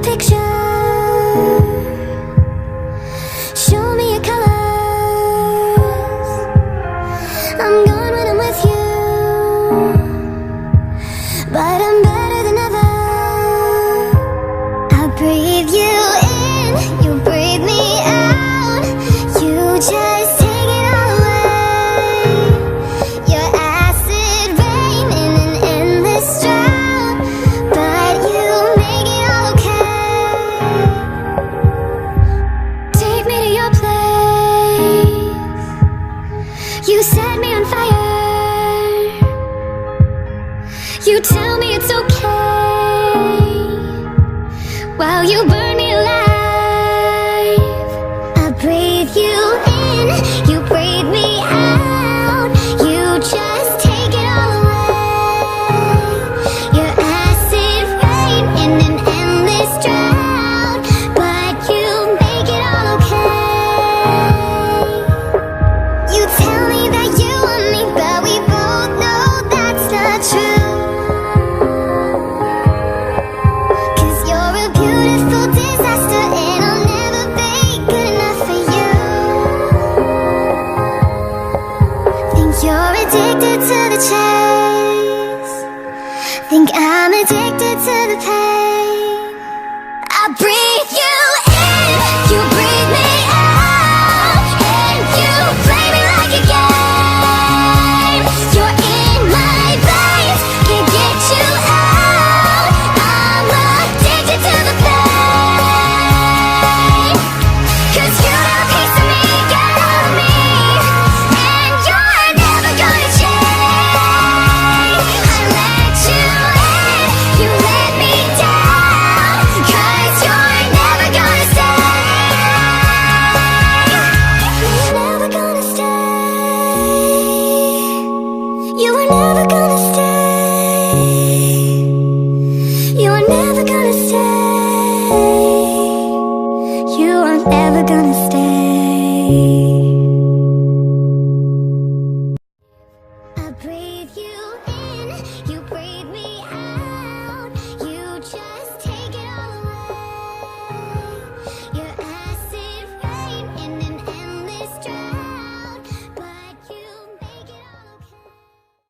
picture. Show me your colors. I'm gone when I'm with you, but I'm better than ever. I breathe you in, you breathe me out. You just take it all away. Your acid rain in an endless drought, but you make it all okay. Take me to your place. You set me on fire. You tell me it's okay while you burn me alive. I breathe you in, you breathe me out. You just take it all away. Your acid rain in an endless drought, but you make it all okay. You tell me that you want me, but we both know that's not true. 'Cause you're a beautiful disaster, and I'll never be good enough for you. Think you're addicted to the chase. Think I'm addicted to the pain. I breathe you in, you breathe me out, and you play me like a game. You're in my veins, can't get you out. I'm addicted to the pain. 'Cause you have a piece of me, get out of me, and you're never gonna change. I let you in, you let me down, 'cause you're never gonna stay. You're never gonna stay. You were never gonna